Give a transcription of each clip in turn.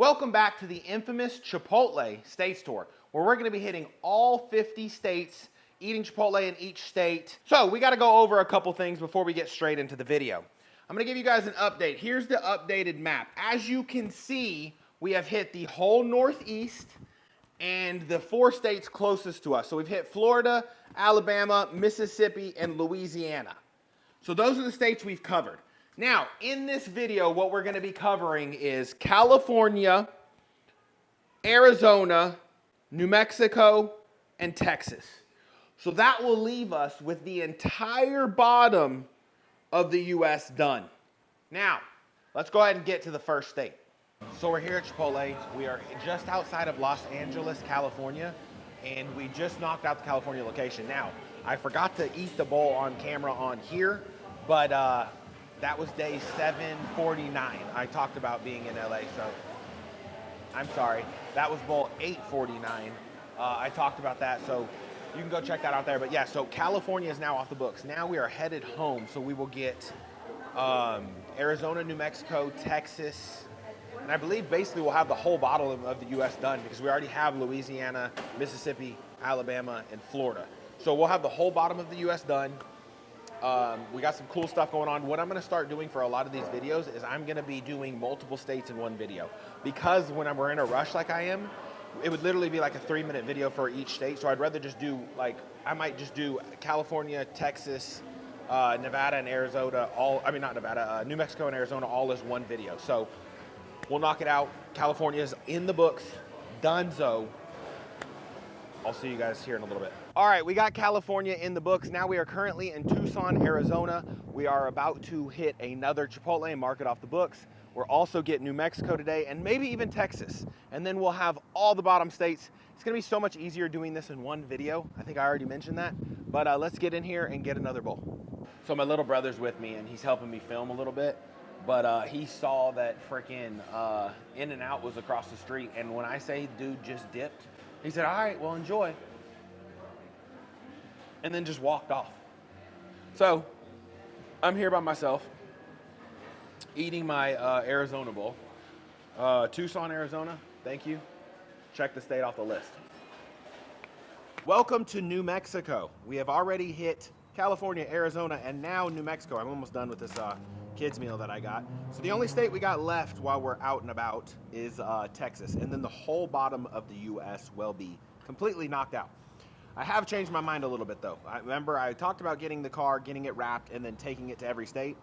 Welcome back to the infamous Chipotle States Tour, where we're going to be hitting all 50 states, eating Chipotle in each state. So we got to go over a couple things before we get straight into the video. I'm going to give you guys an update. Here's the updated map. As you can see, we have hit the whole Northeast and the 4 states closest to us. So we've hit Florida, Alabama, Mississippi, and Louisiana. So those are the states we've covered. Now, in this video, what we're going to be covering is California, Arizona, New Mexico, and Texas. So that will leave us with the entire bottom of the U.S. done. Now, let's go ahead and get to the first state. So we're here at Chipotle. We are just outside of Los Angeles, California, and we just knocked out the California location. Now, I forgot to eat the bowl on camera on here, but that was day 749. I talked about being in LA, so I'm sorry. That was bowl 849. I talked about that, so you can go check that out there. But yeah, so California is now off the books. Now we are headed home, so we will get Arizona, New Mexico, Texas, and I believe basically we'll have the whole bottle of the U.S. done because we already have Louisiana, Mississippi, Alabama, and Florida. So we'll have the whole bottom of the U.S. done. We got some cool stuff going on. What I'm going to start doing for a lot of these videos is I'm going to be doing multiple states in one video. Because when we're in a rush like I am, it would literally be like a 3-minute video for each state. So I'd rather just do, like, I might just do California, Texas, Nevada, and Arizona, not Nevada, New Mexico and Arizona all as one video. So we'll knock it out. California's in the books, donezo. I'll see you guys here in a little bit. All right, we got California in the books. Now we are currently in Tucson, Arizona. We are about to hit another Chipotle and mark it off the books. We're also getting New Mexico today and maybe even Texas. And then we'll have all the bottom states. It's gonna be so much easier doing this in one video. I think I already mentioned that, but let's get in here and get another bowl. So my little brother's with me and he's helping me film a little bit, but he saw that freaking In-N-Out was across the street. And when I say dude just dipped, he said, all right, well, enjoy. And then just walked off. So I'm here by myself eating my Arizona bowl. Tucson, Arizona, thank you. Check the state off the list. Welcome to New Mexico. We have already hit California, Arizona, and now New Mexico. I'm almost done with this kids meal that I got. So the only state we got left while we're out and about is Texas. And then the whole bottom of the US will be completely knocked out. I have changed my mind a little bit though. I remember I talked about getting the car, getting it wrapped, and then taking it to every state.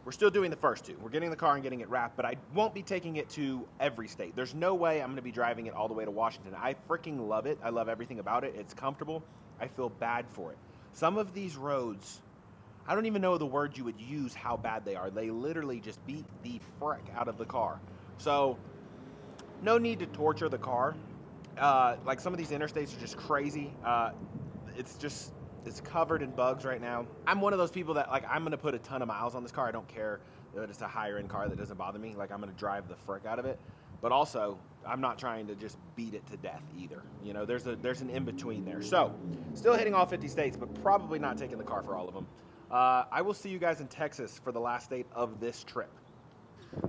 We're still doing the first two. We're getting the car and getting it wrapped, but I won't be taking it to every state. There's no way I'm gonna be driving it all the way to Washington. I freaking love it. I love everything about it. It's comfortable. I feel bad for it. Some of these roads, I don't even know the word you would use how bad they are. They literally just beat the frick out of the car. So no need to torture the car. Like some of these interstates are just crazy. It's covered in bugs right now. I'm one of those people that, like, I'm gonna put a ton of miles on this car. I don't care that it's a higher end car. That doesn't bother me. Like, I'm gonna drive the frick out of it. But also, I'm not trying to just beat it to death either. You know, there's an in-between there. So, still hitting all 50 states, but probably not taking the car for all of them. I will see you guys in Texas for the last state of this trip.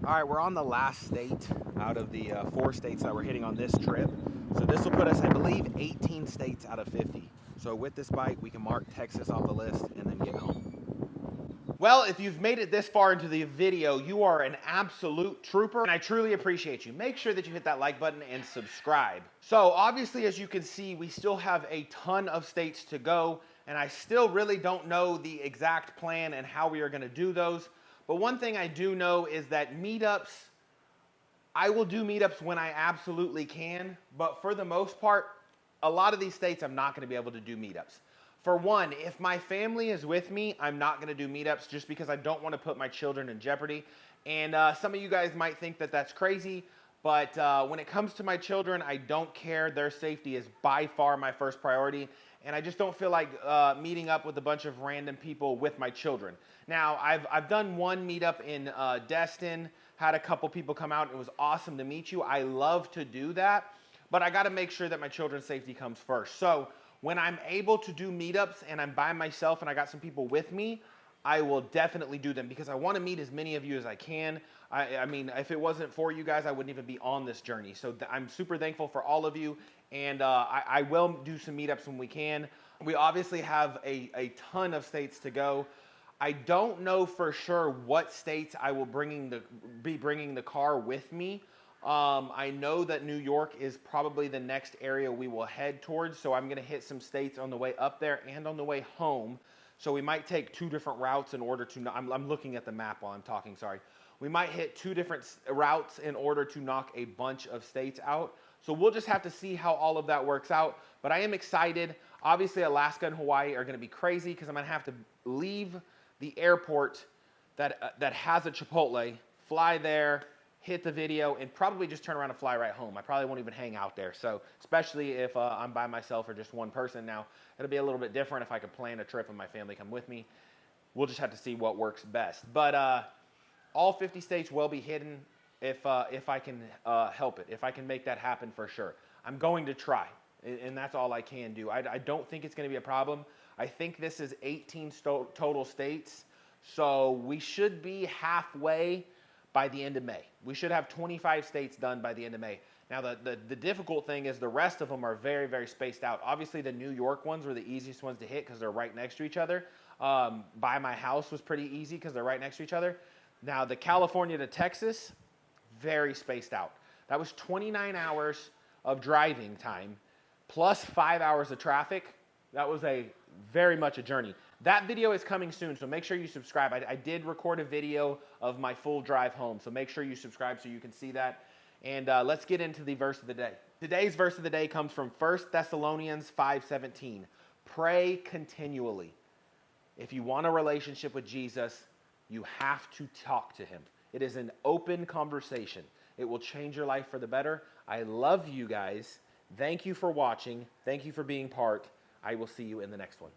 All right, we're on the last state out of the 4 states that we're hitting on this trip. So this will put us, I believe, 18 states out of 50. So with this bite, we can mark Texas off the list and then get home. Well, if you've made it this far into the video, you are an absolute trooper, and I truly appreciate you. Make sure that you hit that like button and subscribe. So obviously, as you can see, we still have a ton of states to go, and I still really don't know the exact plan and how we are gonna do those. But one thing I do know is that meetups, I will do meetups when I absolutely can, but for the most part, a lot of these states I'm not gonna be able to do meetups. For one, if my family is with me, I'm not gonna do meetups just because I don't wanna put my children in jeopardy. And some of you guys might think that that's crazy, but when it comes to my children, I don't care. Their safety is by far my first priority. And I just don't feel like meeting up with a bunch of random people with my children. Now, I've done one meetup in Destin, had a couple people come out. It was awesome to meet you. I love to do that, but I gotta make sure that my children's safety comes first. So when I'm able to do meetups and I'm by myself and I got some people with me, I will definitely do them because I want to meet as many of you as I can. I mean, if it wasn't for you guys, I wouldn't even be on this journey. So I'm super thankful for all of you, and I will do some meetups when we can. We obviously have a ton of states to go. I don't know for sure what states I will be bringing the car with me. I know that New York is probably the next area we will head towards, so I'm going to hit some states on the way up there and on the way home. So we might take two different routes in order to, I'm looking at the map while I'm talking, sorry. We might hit two different routes in order to knock a bunch of states out. So we'll just have to see how all of that works out. But I am excited. Obviously, Alaska and Hawaii are going to be crazy because I'm going to have to leave the airport that has a Chipotle, fly there, hit the video, and probably just turn around and fly right home. I probably won't even hang out there. So especially if I'm by myself or just one person. Now, it'll be a little bit different if I can plan a trip and my family come with me. We'll just have to see what works best. But all 50 states will be hidden if I can help it, if I can make that happen for sure. I'm going to try, and that's all I can do. I don't think it's going to be a problem. I think this is 18 total states, so we should be halfway by the end of May. We should have 25 states done by the end of May. Now, the difficult thing is the rest of them are very, very spaced out. Obviously, the New York ones were the easiest ones to hit because they're right next to each other. By my house was pretty easy because they're right next to each other. Now, the California to Texas, very spaced out. That was 29 hours of driving time plus 5 hours of traffic. That was very much a journey. That video is coming soon, so make sure you subscribe. I did record a video of my full drive home, so make sure you subscribe so you can see that. And let's get into the verse of the day. Today's verse of the day comes from 1 Thessalonians 5:17. Pray continually. If you want a relationship with Jesus, you have to talk to him. It is an open conversation. It will change your life for the better. I love you guys. Thank you for watching. Thank you for being part. I will see you in the next one.